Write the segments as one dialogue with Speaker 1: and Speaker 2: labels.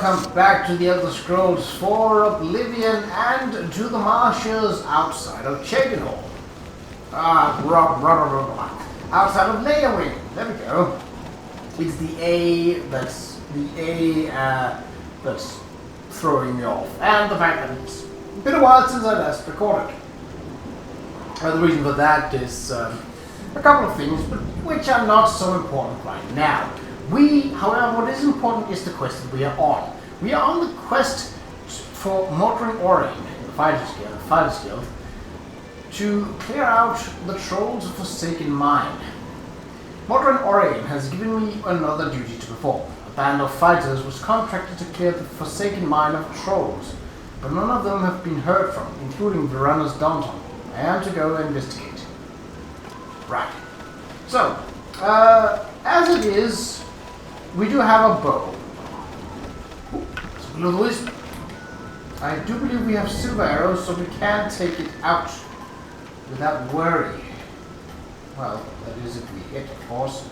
Speaker 1: welcome back to the Elder Scrolls 4 Oblivion and to the marshes outside of Chegenhall. Outside of Layerwing. There we go. It's the A that's throwing me off, and the fact that it's been a while since I last recorded. The reason for that is a couple of things, but which are not so important right now. However, what is important is the quest that we are on. We are on the quest for Motoring Orain in the Fighters Guild, to clear out the Trolls of Forsaken Mine. Motoring Orain has given me another duty to perform. A band of fighters was contracted to clear the Forsaken Mine of Trolls, but none of them have been heard from, including Verana's Danton. I am to go investigate. Right. So, as it is, we do have a bow. Louis, I do believe we have silver arrows, so we can take it out without worry. Well, that is if we hit, of course.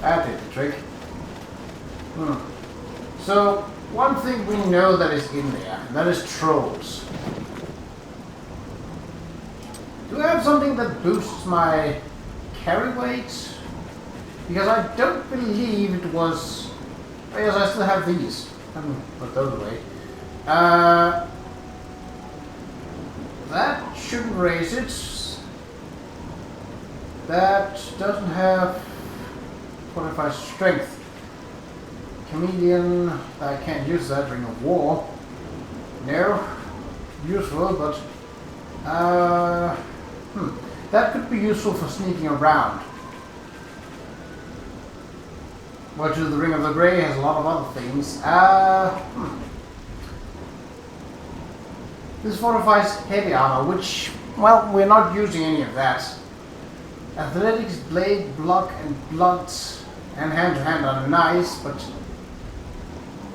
Speaker 1: That did the trick. So, one thing we know that is in there, and that is trolls. Do I have something that boosts my carry weight? Because I don't believe it was... Oh yes, I still have these. I haven't put those away. That shouldn't raise it. That doesn't have 45 strength. Chameleon, I can't use that. Ring of War. No. Useful, but... that could be useful for sneaking around. Watch the Ring of the Grey has a lot of other things. This fortifies heavy armor, which, well, we're not using any of that. Athletics, blade, block, and blunt, and hand-to-hand are nice, but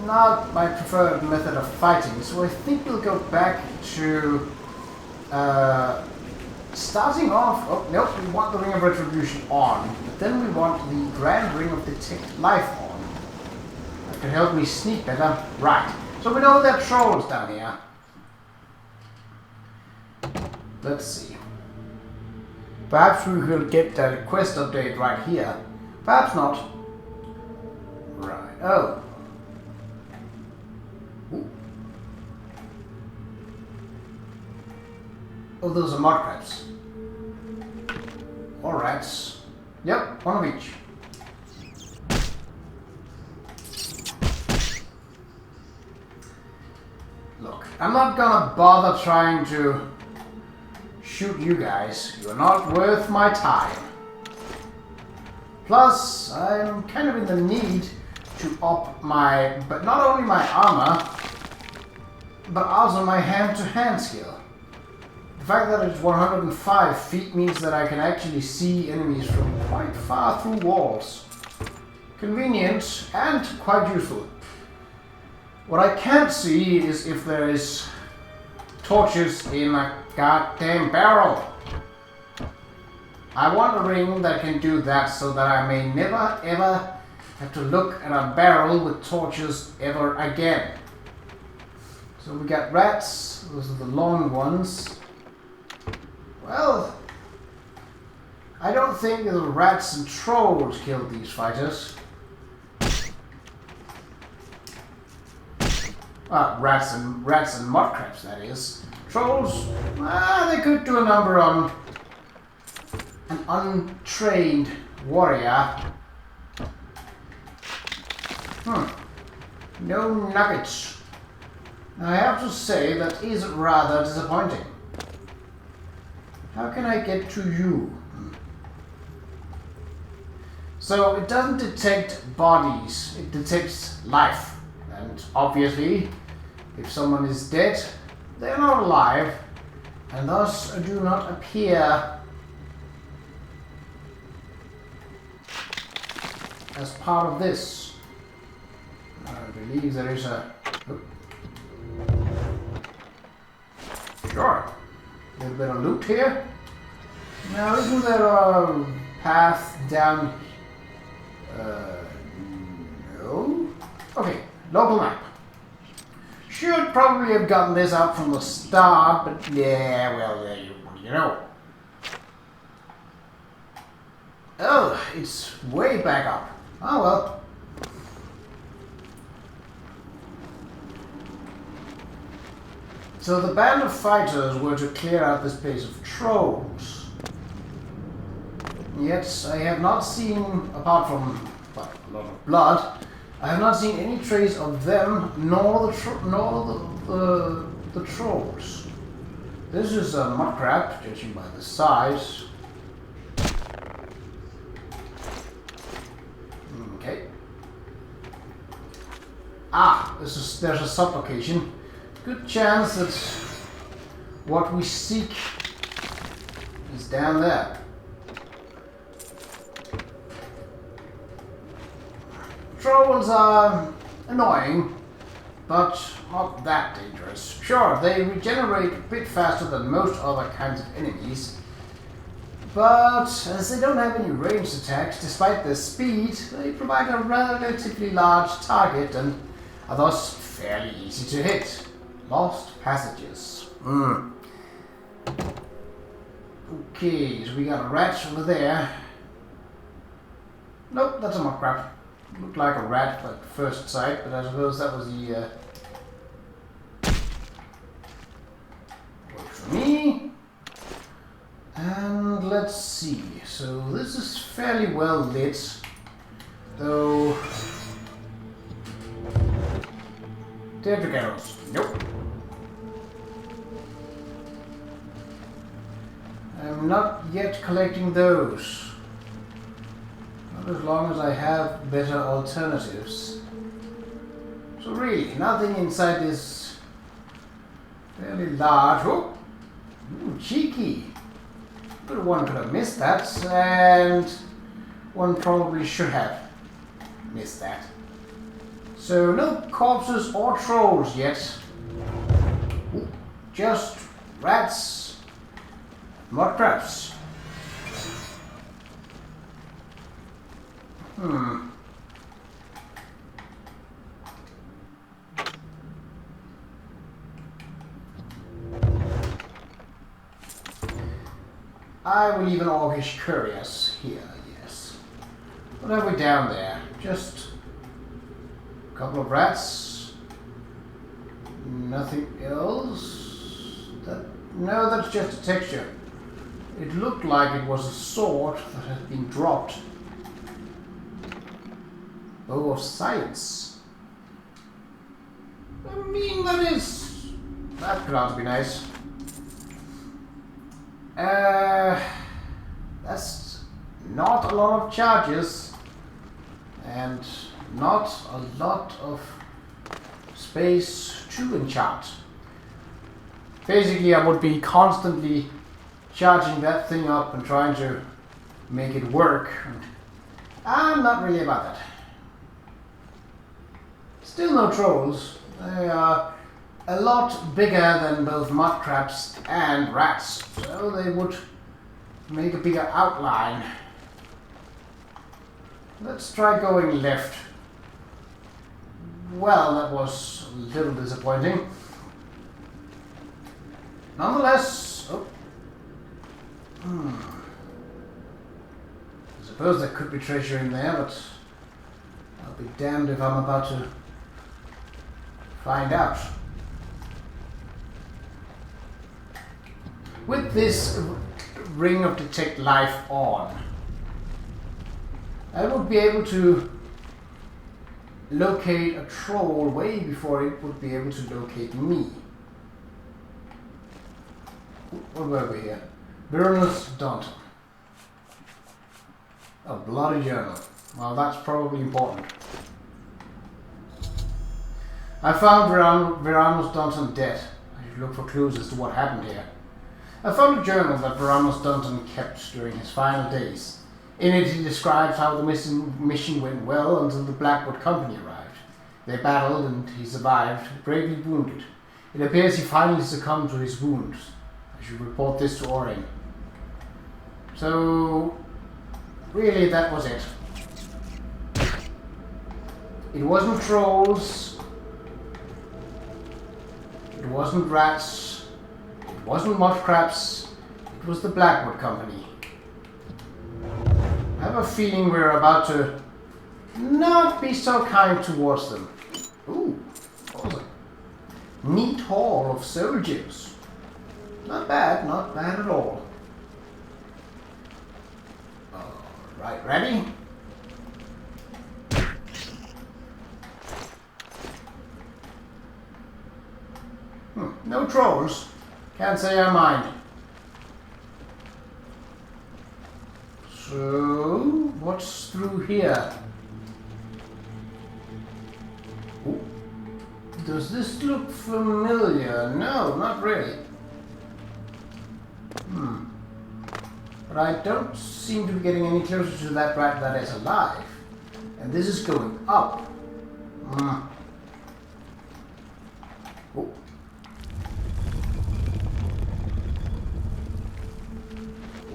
Speaker 1: not my preferred method of fighting. So I think we'll go back to starting off. Oh, nope, we want the Ring of Retribution on, but then we want the Grand Ring of Detect Life on. That could help me sneak better. Right, so we know there are trolls down here. Let's see. Perhaps we will get that quest update right here. Perhaps not. Right, oh. Ooh. Oh, those are mud crabs. Or rats. Yep, one of each. Look, I'm not gonna bother trying to shoot you guys. You're not worth my time. Plus, I'm kind of in the need to up my, but not only my armor, but also my hand-to-hand skill. The fact that it's 105 feet means that I can actually see enemies from quite far through walls. Convenient and quite useful. What I can't see is if there is torches in a goddamn barrel. I want a ring that can do that so that I may never ever have to look at a barrel with torches ever again. So we got rats, those are the long ones. Well, I don't think the rats and trolls killed these fighters. Rats and mudcrabs, that is. Trolls, they could do a number on an untrained warrior. No nuggets. I have to say that is rather disappointing. How can I get to you? So it doesn't detect bodies, it detects life. And obviously, if someone is dead, they're not alive, and thus do not appear as part of this. I believe there is a... Sure. A little bit of loot here. Now, isn't there a path down... no? Okay, local map. Should probably have gotten this out from the start, but yeah, well, yeah, you know. Oh, it's way back up. Oh well. So the band of fighters were to clear out this place of trolls. Yet I have not seen, apart from well, a lot of blood, I have not seen any trace of them nor the trolls. This is a mud crab, judging by the size. Okay. Ah, there's a sub-location. Good chance that what we seek is down there. Trolls are annoying, but not that dangerous. Sure, they regenerate a bit faster than most other kinds of enemies, but as they don't have any ranged attacks, despite their speed, they provide a relatively large target and are thus fairly easy to hit. Lost passages. Okay, so we got a rat over there. Nope, that's a mud crab. Looked like a rat at first sight, but I suppose that was the works for me. And let's see. So this is fairly well lit, though. Daedric arrows. Nope. I'm not yet collecting those. Not as long as I have better alternatives. So really, nothing inside this fairly large. Oh, cheeky. But one could have missed that, and one probably should have missed that. So no corpses or trolls yet. Just rats, mud crabs. I will even Orcish Curious here, yes. What have we down there? Just a couple of rats. Nothing else. No, that's just a texture. It looked like it was a sword that had been dropped. Bow of Science. I mean, that could also be nice. That's not a lot of charges and not a lot of space to enchant. Basically, I would be constantly charging that thing up and trying to make it work. And I'm not really about that. Still no trolls. They are a lot bigger than both mud crabs and rats, so they would make a bigger outline. Let's try going left. Well, that was a little disappointing. Nonetheless, I suppose there could be treasure in there, but I'll be damned if I'm about to find out. With this ring of detect life on, I would be able to locate a troll way before it would be able to locate me. What were we here? Viranus Danton. A bloody journal. Well, that's probably important. I found Viranus Danton dead. I should look for clues as to what happened here. I found a journal that Viranus Danton kept during his final days. In it he describes how the mission went well until the Blackwood Company arrived. They battled and he survived, gravely wounded. It appears he finally succumbed to his wounds. I should report this to Orin. So, really that was it. It wasn't trolls. It wasn't rats. It wasn't mud crabs. It was the Blackwood Company. I have a feeling we're about to not be so kind towards them. Ooh, what was it? Neat haul of soldiers. Not bad at all. Alright, ready? No trolls. Can't say I mind. So, what's through here? Ooh. Does this look familiar? No, not really. But I don't seem to be getting any closer to that rat that is alive. And this is going up. Oh.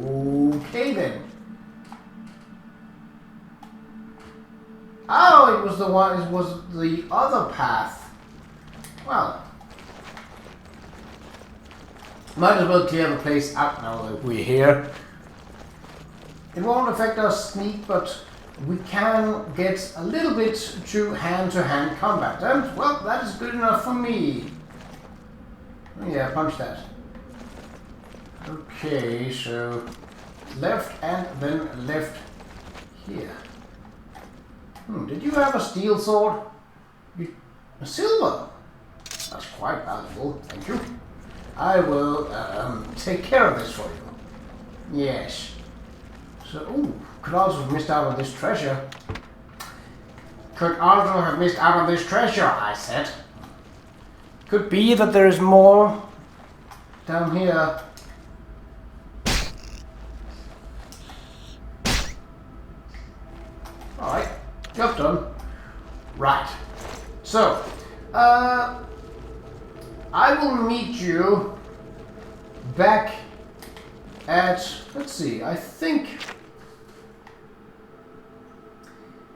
Speaker 1: Okay then. Oh, it was the one. It was the other path. Well, might as well clear the place out now that we're here. It won't affect our sneak, but we can get a little bit to hand-to-hand combat. And well, that is good enough for me. Oh, yeah, punch that. Okay, so left and then left here. Did you have a steel sword? A silver? That's quite valuable, thank you. I will take care of this for you. Yes. So, ooh, Qa'Rajh have missed out on this treasure. Qa'Rajh have missed out on this treasure, I said. Could be that there is more down here. Alright, job done. Right. So, I will meet you back at, let's see, I think,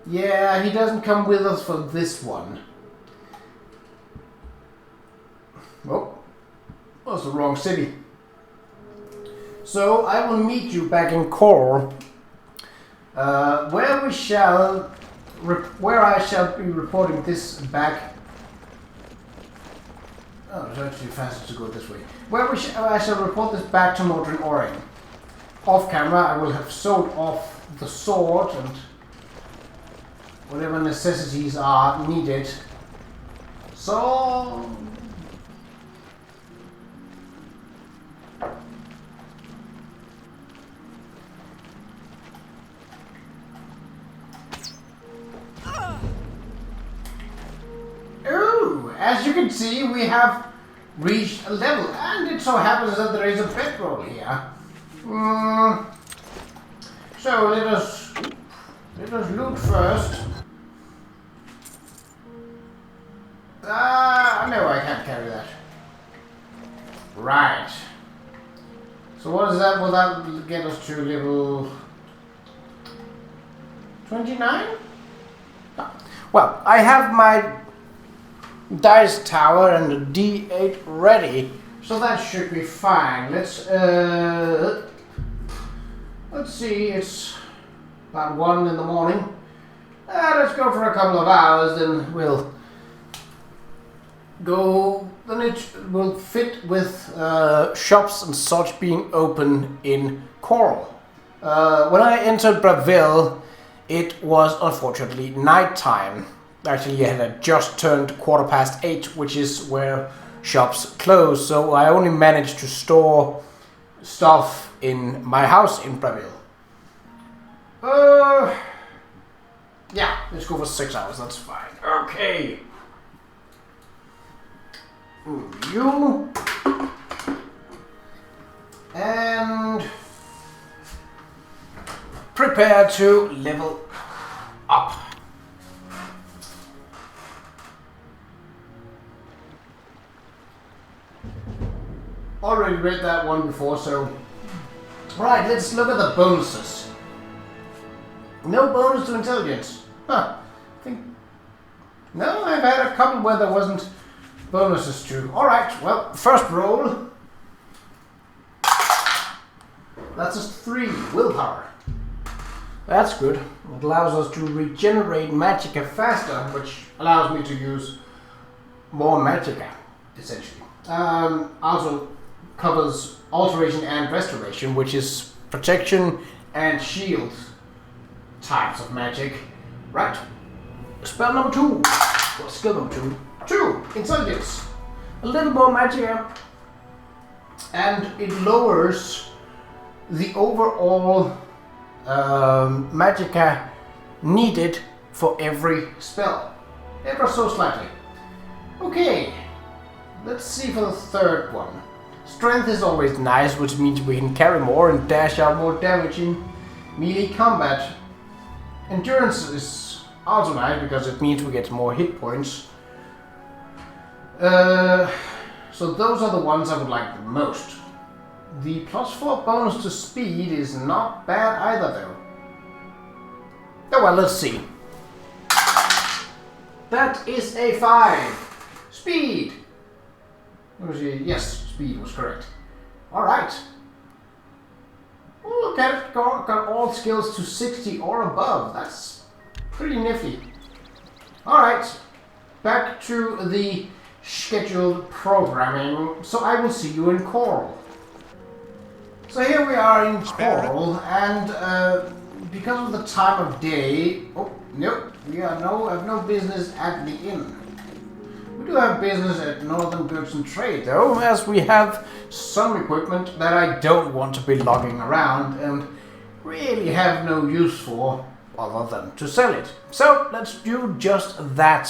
Speaker 1: yeah, he doesn't come with us for this one. Oh, that's the wrong city. So I will meet you back in Qa'Rajh, where I shall be reporting this back. Oh, it's actually faster to go this way. Where I shall report this back to Modern Oring. Off camera, I will have sold off the sword and whatever necessities are needed. So, as you can see, we have reached a level, and it so happens that there is a bedroll here. So let us loot first. No, I can't carry that. Right. So what is that? Will that get us to level 29? Well, I have my dice tower and a D8 ready, so that should be fine. Let's see, it's about 1 in the morning. Let's go for a couple of hours, then we'll go. Then it will fit with shops and such being open in Qa'Rajh. When I entered Bravil, it was unfortunately nighttime. Actually, it had just turned 8:15, which is where shops close, so I only managed to store stuff in my house in Bravil. Yeah, let's go for 6 hours, that's fine. Okay. You. And prepare to level up. Already read that one before, so... Right, let's look at the bonuses. No bonus to intelligence. Huh. I think No, I've had a couple where there wasn't bonuses to. Alright, well, first roll. That's just 3 willpower. That's good. It allows us to regenerate magicka faster, which allows me to use more magicka, essentially. Also covers alteration and restoration, which is protection and shield types of magic. Right. Spell number 2. Well, skill number 2. 2. Intelligence. A little more magicka. And it lowers the overall magicka needed for every spell. Ever so slightly. Okay. Let's see for the third one. Strength is always nice, which means we can carry more and dash out more damage in melee combat. Endurance is also nice because it means we get more hit points. So those are the ones I would like the most. The +4 bonus to speed is not bad either though. Oh well, let's see. That is a 5. Speed! Yes, speed was correct. Alright. Oh, look at it. Got all skills to 60 or above. That's pretty nifty. Alright. Back to the scheduled programming. So I will see you in Coral. So here we are in Coral, and because of the time of day... Oh, nope. We have no business at the inn. We do have business at Northern Goods and Trade, though, as we have some equipment that I don't want to be lugging around and really have no use for other than to sell it. So let's do just that.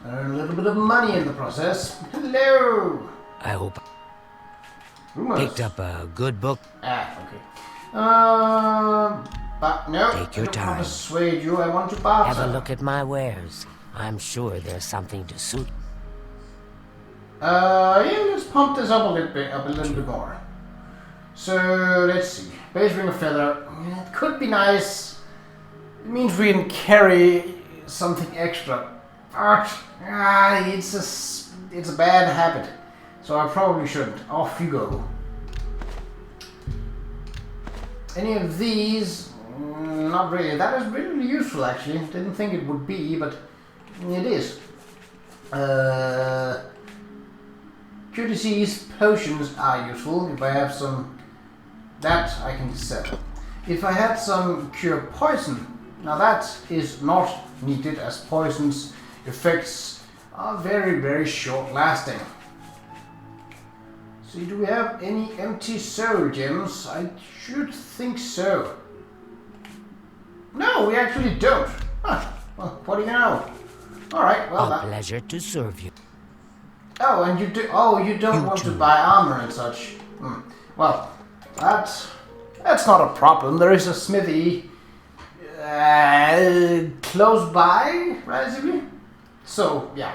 Speaker 1: Earn a little bit of money in the process. Hello!
Speaker 2: I hope
Speaker 1: Rumors.
Speaker 2: picked up a good book.
Speaker 1: Okay. But no,
Speaker 2: Take your
Speaker 1: I don't want
Speaker 2: time.
Speaker 1: to persuade you. I want to barter.
Speaker 2: Have a look at my wares. I'm sure there's something to suit.
Speaker 1: Yeah, let's pump this up a little bit more. So let's see. Base ring of feather. It could be nice. It means we can carry something extra. But it's a bad habit. So I probably shouldn't. Off you go. Any of these? Not really. That is really useful actually. Didn't think it would be, but it is. Cure disease potions are useful. If I have some, that I can sell. If I had some cure poison, now that is not needed as poison's effects are very, very short lasting. So do we have any empty soul gems? I should think so. No, we actually don't. Huh. Well, what do you know? Alright, well
Speaker 2: A pleasure to serve you.
Speaker 1: Oh, and you do. Oh, you don't want to buy armor and such. Well, that's not a problem. There is a smithy close by, relatively. So yeah,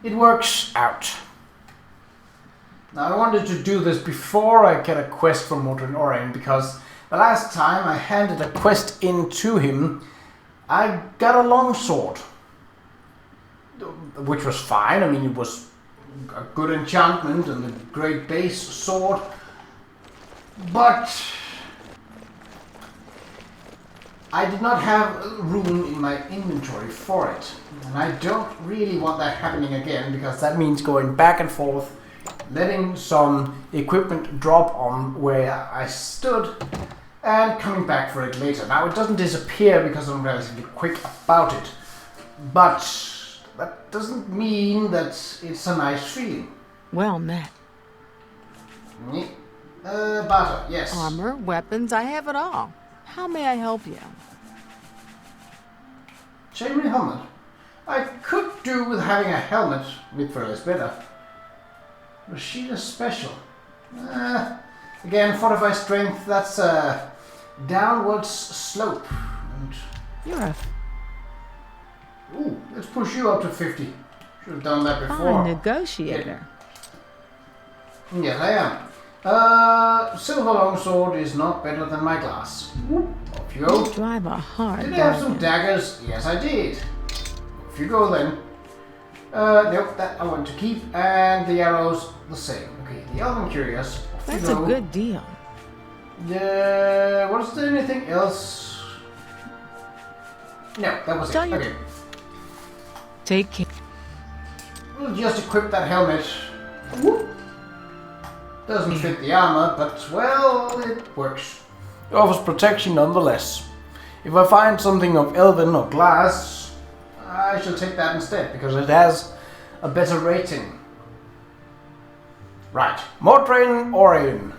Speaker 1: it works out. Now I wanted to do this before I get a quest from Mordrin Orin, because the last time I handed a quest in to him, I got a longsword. Which was fine. I mean, it was a good enchantment and a great base sword. But I did not have room in my inventory for it. And I don't really want that happening again, because that means going back and forth, letting some equipment drop on where I stood, and coming back for it later. Now, it doesn't disappear because I'm relatively quick about it. But that doesn't mean that it's a nice feeling.
Speaker 3: Well met.
Speaker 1: Barter, yes.
Speaker 3: Armor, weapons, I have it all. How may I help you?
Speaker 1: Chainmail helmet. I could do with having a helmet. Mithril is better. Rashida special. Again, 45 strength. That's a downwards slope. And
Speaker 3: You're a
Speaker 1: ooh, let's push you up to 50. Should have done that before.
Speaker 3: fine negotiator.
Speaker 1: Yes, I am. Silver longsword is not better than my glass. Whoop, off you go.
Speaker 3: You drive a hard
Speaker 1: Did I have some
Speaker 3: bargain.
Speaker 1: daggers? Yes, I did. Off you go then. Nope, that I want to keep. And the arrows, the same. Okay, the Elven Curious. Off
Speaker 3: That's
Speaker 1: you
Speaker 3: a
Speaker 1: go.
Speaker 3: good deal.
Speaker 1: Was there anything else? No, that was
Speaker 3: Tell
Speaker 1: it.
Speaker 3: you-
Speaker 1: Okay.
Speaker 3: Take care.
Speaker 1: We'll just equip that helmet. Whoop. Doesn't fit the armor, but, well, it works. It offers protection nonetheless. If I find something of elven or glass, I shall take that instead, because it has a better rating. Right, Mordrain Orion.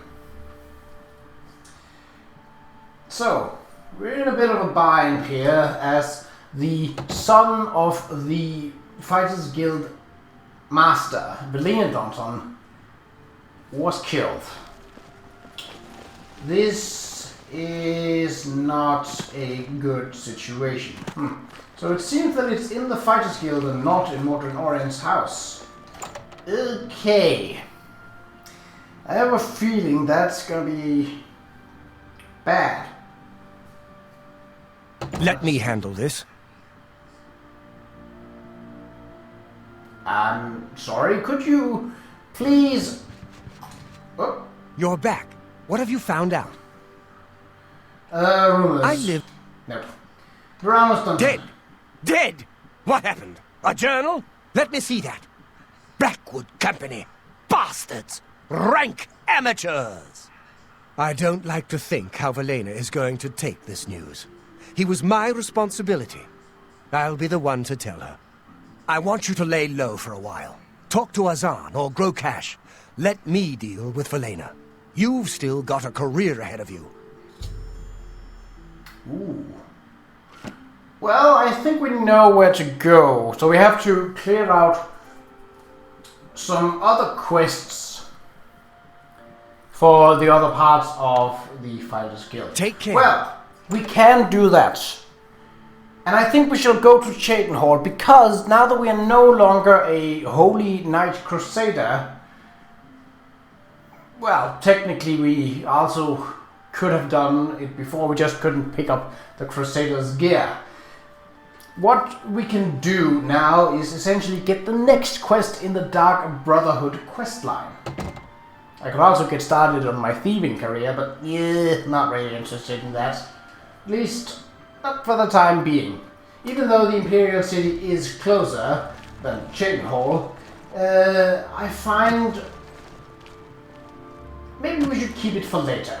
Speaker 1: So, we're in a bit of a bind here, as the son of the Fighters Guild master, Belinadonton, was killed. This is not a good situation. So it seems that it's in the Fighters Guild and not in Mordred Orion's house. Okay. I have a feeling that's gonna be bad.
Speaker 4: Let me handle this.
Speaker 1: I'm sorry, could you please... Oh,
Speaker 4: You're back. What have you found out?
Speaker 1: rumors.
Speaker 4: I live
Speaker 1: No. Ramos done.
Speaker 4: dead. Dead! What happened? A journal? Let me see that. Blackwood Company. Bastards! Rank amateurs! I don't like to think how Valena is going to take this news. He was my responsibility. I'll be the one to tell her. I want you to lay low for a while. Talk to Azan or Grokash. Let me deal with Valena. You've still got a career ahead of you.
Speaker 1: Ooh. Well, I think we know where to go. So we have to clear out some other quests for the other parts of the Fighters Guild.
Speaker 4: Take care.
Speaker 1: Well, we can do that. And I think we shall go to Cheydinhal, because now that we are no longer a Holy Knight Crusader, well, technically we also could have done it before, we just couldn't pick up the Crusader's gear. What we can do now is essentially get the next quest in the Dark Brotherhood questline. I could also get started on my thieving career, but yeah, not really interested in that. At least, not for the time being. Even though the Imperial City is closer than Cheydinhal, I find maybe we should keep it for later.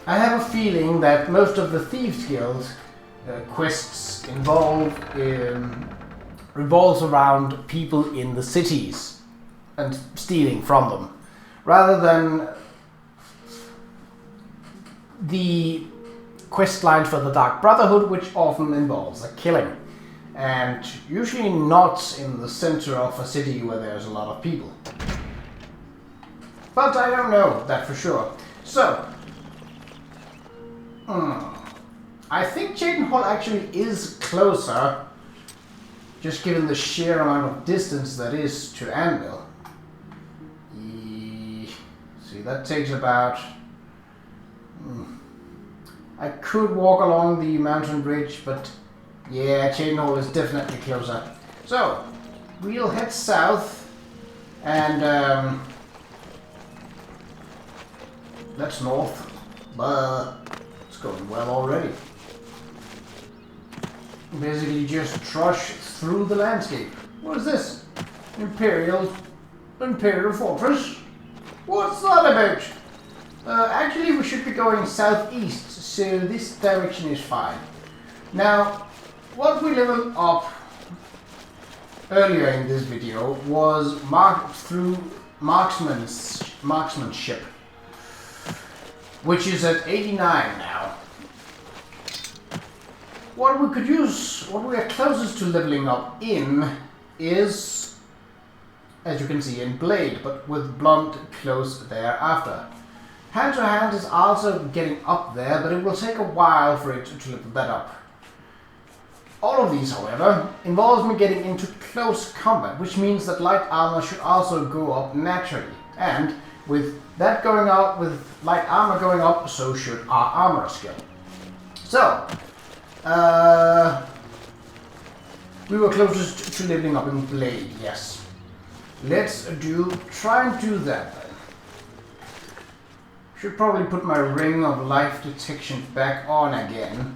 Speaker 1: I have a feeling that most of the Thieves Guild quests revolves around people in the cities and stealing from them, rather than the quest line for the Dark Brotherhood, which often involves a killing, and usually not in the center of a city where there's a lot of people. But I don't know that for sure. So, I think Cheydinhal actually is closer, just given the sheer amount of distance that is to Anvil. See, that takes about... I could walk along the mountain bridge, but yeah, Cheydinhal is definitely closer. So, we'll head south, and that's north, but it's going well already. Basically just trush through the landscape. What is this? Imperial Fortress? What's that about? Actually, we should be going southeast, so this direction is fine. Now, what we leveled up earlier in this video was marked through marksmanship, which is at 89 now. What we could use, what we are closest to leveling up in, is, as you can see, in Blade, but with blunt close thereafter. Hand to hand is also getting up there, but it will take a while for it to level that up. All of these, however, involves me getting into close combat, which means that light armor should also go up naturally. And with that going up, with light armor going up, so should our armor skill. So, we were closest to leveling up in Blade, yes. Let's try and do that then. Should probably put my ring of life detection back on again.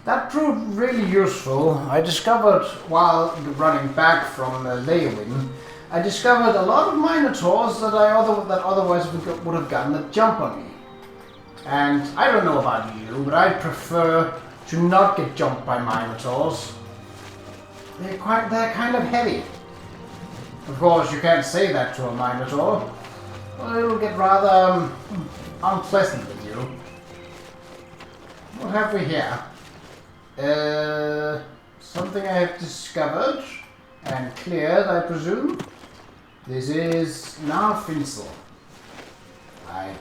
Speaker 1: That proved really useful. I discovered while running back from Leowin, I discovered a lot of Minotaurs that otherwise would have gotten a jump on me. And I don't know about you, but I prefer to not get jumped by Minotaurs. They're kind of heavy. Of course, you can't say that to a Minotaur. Well, it'll get rather unpleasant with you. What have we here? Something I have discovered and cleared, I presume. This is Narfinsel. I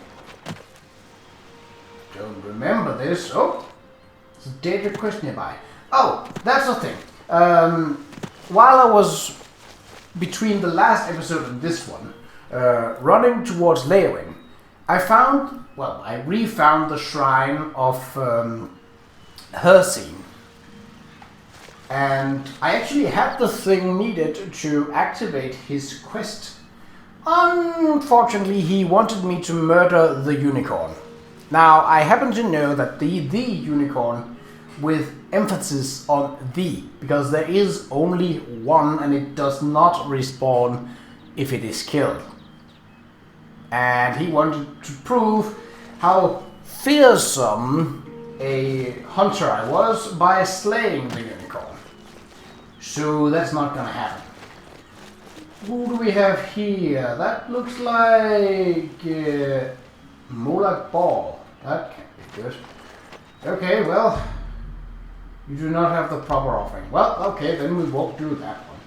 Speaker 1: don't remember this. Oh, it's a dead request nearby. Oh, that's the thing. While I was between the last episode and this one, running towards Leowin, I refound the shrine of Hersine. And I actually had the thing needed to activate his quest. Unfortunately, he wanted me to murder the unicorn. Now, I happen to know that the unicorn with emphasis on the, because there is only one and it does not respawn if it is killed. And he wanted to prove how fearsome a hunter I was by slaying the unicorn. So that's not gonna happen. Who do we have here? That looks like Molak Ball. That can't be good. Okay, well, you do not have the proper offering. Well, okay, then we won't do that one.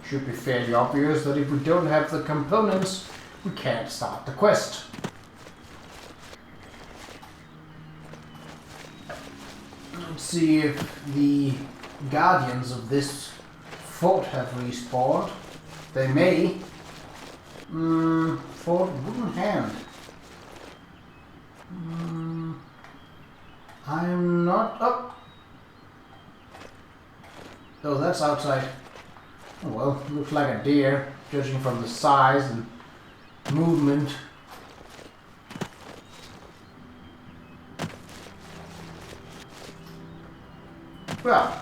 Speaker 1: Should be fairly obvious that if we don't have the components, we can't start the quest. Let's see if the guardians of this fort have respawned. They may. Fort Wooden Hand. I'm not up. Oh, that's outside. Oh well, looks like a deer, judging from the size and movement. Well,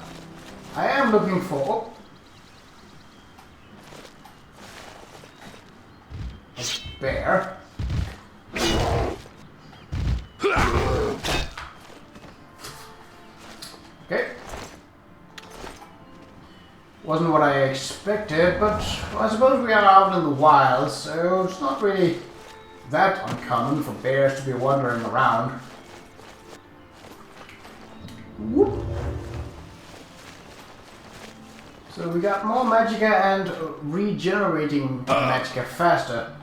Speaker 1: I am looking for a bear. Okay. Wasn't what I expected, but I suppose we are out in the wild, so it's not really that uncommon for bears to be wandering around. Whoop. So we got more magicka and regenerating magicka faster.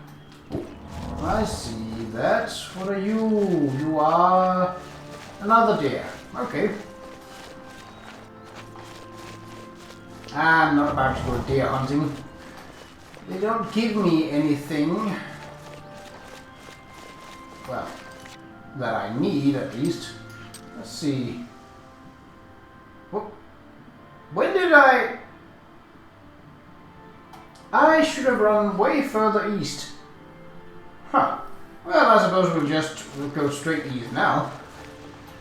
Speaker 1: I see that. What are you? You are another deer. Okay. I'm not about to go deer hunting. They don't give me anything. Well, that I need at least. Let's see. When did I should have run way further east. Huh. Well, I suppose we'll go straight east now.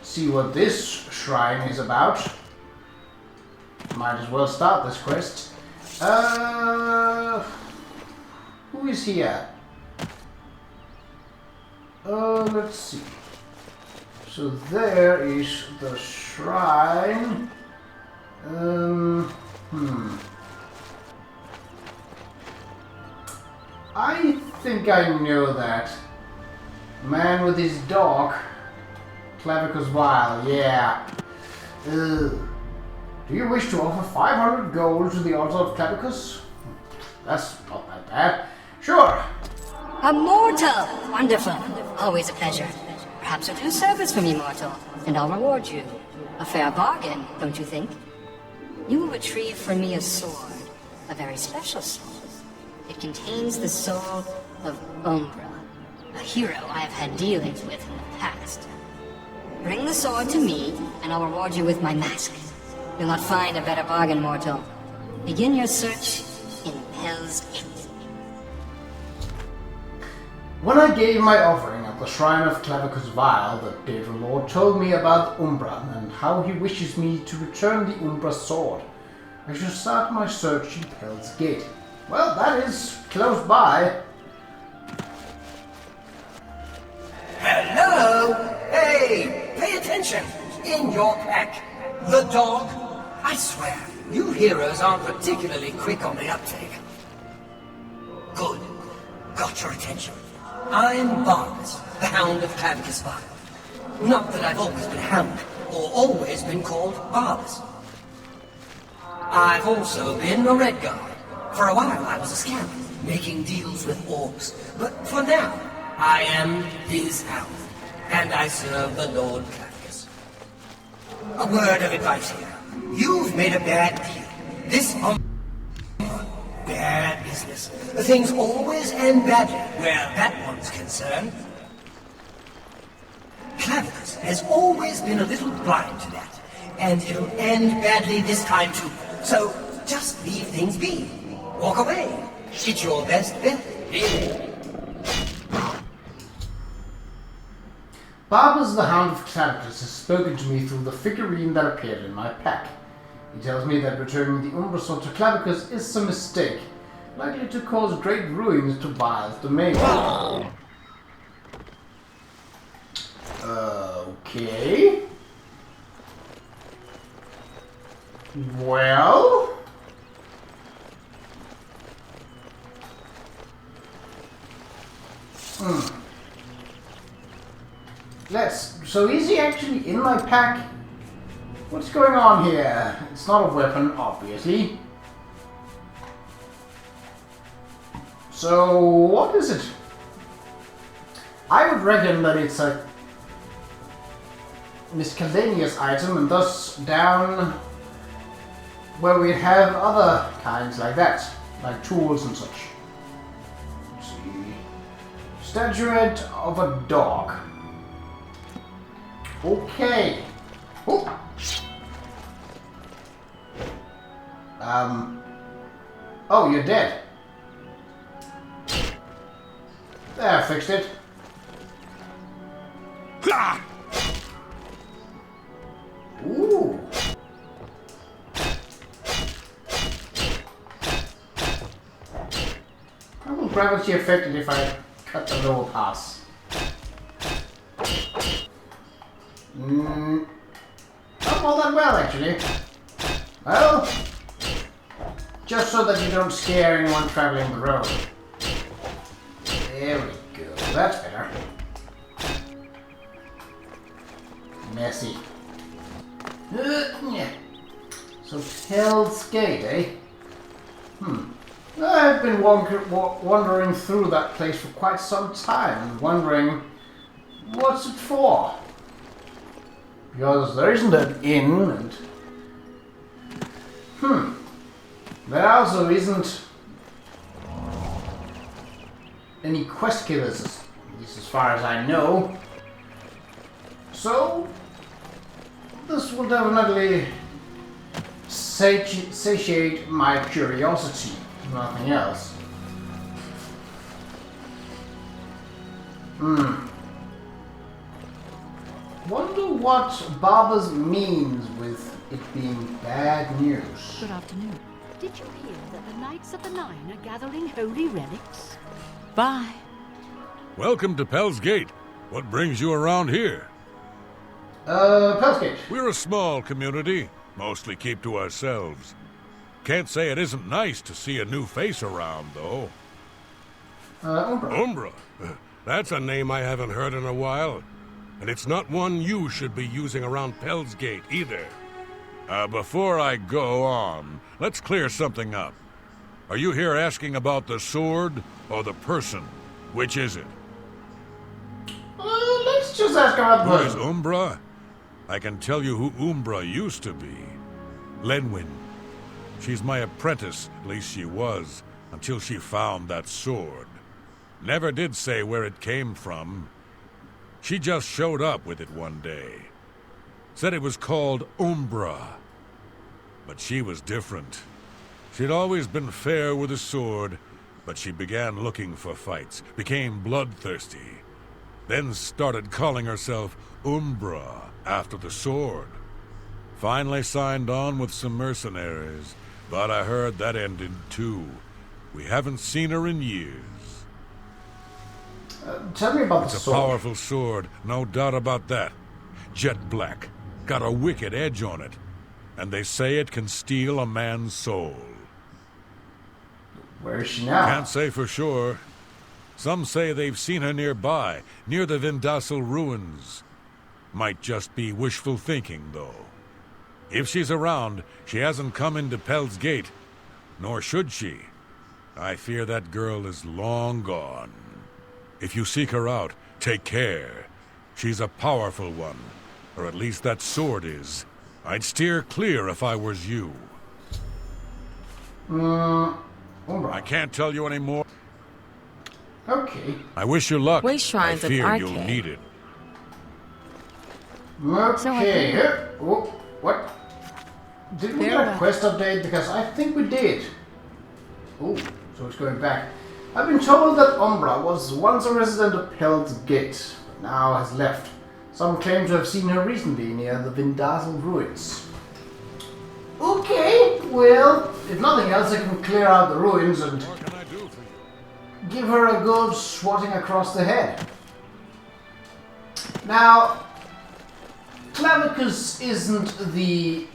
Speaker 1: See what this shrine is about. Might as well start this quest. Who is here? Let's see. So there is the shrine. I think I know that. Man with his dog. Clavicus Wild, yeah. Do you wish to offer 500 gold to the altar of Clavicus? That's not that bad. Sure.
Speaker 5: A mortal! Wonderful. Always a pleasure. Perhaps you'll do service for me, mortal, and I'll reward you. A fair bargain, don't you think? You will retrieve for me a sword. A very special sword. It contains the soul of Umbra, a hero I have had dealings with in the past. Bring the sword to me, and I'll reward you with my mask. You'll not find a better bargain, mortal. Begin your search in Hell's Gate.
Speaker 1: When I gave my offering at the shrine of Clavicus Vile, the Devil Lord told me about Umbra and how he wishes me to return the Umbra sword. I should start my search in Hell's Gate. Well, that is close by.
Speaker 4: Hello! Hey, pay attention! In your pack, the dog. I swear, you heroes aren't particularly quick on the uptake. Good. Got your attention. I'm Barbas, the Hound of Clavicus Vile. Not that I've always been Hound, or always been called Barbas. I've also been a Red Guard. For a while I was a scout, making deals with orcs. But for now, I am his Hound, and I serve the Lord Clavicus. A word of advice here. You've made a bad deal. This bad business. Things always end badly where that one's concerned. Clavicus has always been a little blind to that, and it'll end badly this time too. So just leave things be. Walk away. It's your best bet.
Speaker 1: Barbas the Hound of Clavicus has spoken to me through the figurine that appeared in my pack. He tells me that returning the Umbra sword to Clavicus is a mistake, likely to cause great ruins to Vile's domain. Okay. Well... So is he actually in my pack? What's going on here? It's not a weapon, obviously. So, what is it? I would reckon that it's a miscellaneous item, and thus down where we have other kinds like that, like tools and such. Let's see. Statuette of a dog. Okay. Oh. Oh, you're dead. There, I fixed it. Ooh. How will gravity affect it if I cut the lower pass? Not all that well, actually. Well, just so that you don't scare anyone traveling the road. There we go. That's better. Messy. Yeah. So Hell's Gate, eh? I've been wandering through that place for quite some time, wondering what's it for. Because there isn't an inn, and there also isn't any quest killers, at least as far as I know. So this will definitely satiate my curiosity, if nothing else. Wonder what Barbas means with it being bad news.
Speaker 6: Good afternoon. Did you hear that the Knights of the Nine are gathering holy relics?
Speaker 3: Bye.
Speaker 7: Welcome to Pell's Gate. What brings you around here?
Speaker 1: Pell's Gate.
Speaker 7: We're a small community. Mostly keep to ourselves. Can't say it isn't nice to see a new face around, though.
Speaker 1: Umbra.
Speaker 7: Umbra? That's a name I haven't heard in a while. And it's not one you should be using around Pell's Gate, either. Before I go on, let's clear something up. Are you here asking about the sword or the person? Which is it?
Speaker 1: Let's just ask about the
Speaker 7: Who is
Speaker 1: person.
Speaker 7: Umbra? I can tell you who Umbra used to be. Lenwyn. She's my apprentice, at least she was, until she found that sword. Never did say where it came from. She just showed up with it one day. Said it was called Umbra. But she was different. She'd always been fair with a sword, but she began looking for fights, became bloodthirsty, then started calling herself Umbra after the sword. Finally signed on with some mercenaries, but I heard that ended too. We haven't seen her in years.
Speaker 1: Tell me about the
Speaker 7: It's a
Speaker 1: sword.
Speaker 7: powerful sword, no doubt about that. Jet black, got a wicked edge on it, and they say it can steal a man's soul.
Speaker 1: Where is she now?
Speaker 7: Can't say for sure. Some say they've seen her nearby, near the Vindasal ruins. Might just be wishful thinking, though. If she's around, she hasn't come into Pell's Gate, nor should she. I fear that girl is long gone. If you seek her out, take care. She's a powerful one, or at least that sword is. I'd steer clear if I was you. I can't tell you any more.
Speaker 1: Okay.
Speaker 7: I wish you luck.
Speaker 3: Waste shrines
Speaker 7: I
Speaker 3: of
Speaker 7: fear you'll
Speaker 3: Arcade.
Speaker 7: need it.
Speaker 1: Okay. Oh, what? Did we get a
Speaker 3: Farewell.
Speaker 1: quest update? Because I think we did. Oh, so it's going back. I've been told that Umbra was once a resident of Pell's Gate, but now has left. Some claim to have seen her recently near the Vindasal ruins. Okay, well, if nothing else, I can clear out the ruins and
Speaker 7: What can I do for you?
Speaker 1: give her a good swatting across the head. Now, Clavicus isn't the...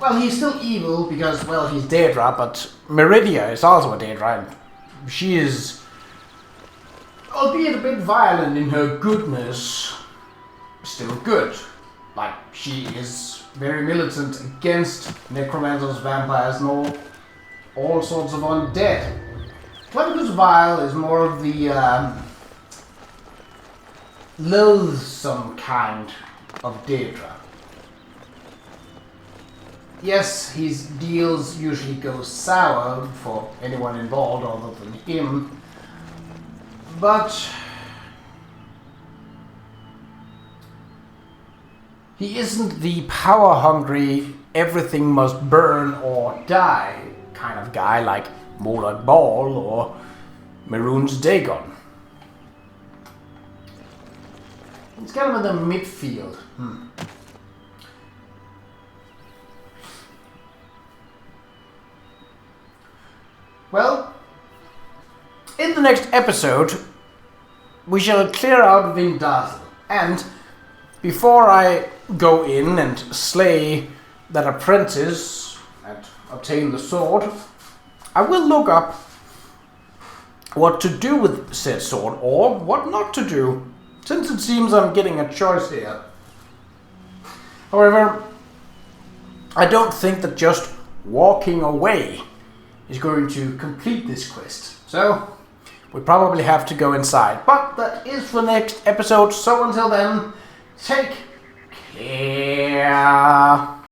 Speaker 1: Well, he's still evil because, well, he's Daedra, but Meridia is also a Daedra, and she is, albeit a bit violent in her goodness, still good. Like, she is very militant against necromancers, vampires, and all sorts of undead. Clavicus Vile is more of the loathsome kind of Daedra. Yes, his deals usually go sour for anyone involved other than him, but he isn't the power-hungry, everything must burn or die kind of guy like Molag Bal or Maroon's Dagon. He's kind of in the midfield. Well, in the next episode, we shall clear out Vindasal, and before I go in and slay that apprentice and obtain the sword, I will look up what to do with said sword, or what not to do, since it seems I'm getting a choice here. However, I don't think that just walking away is going to complete this quest. So, we probably have to go inside. But that is for next episode, so until then, take care.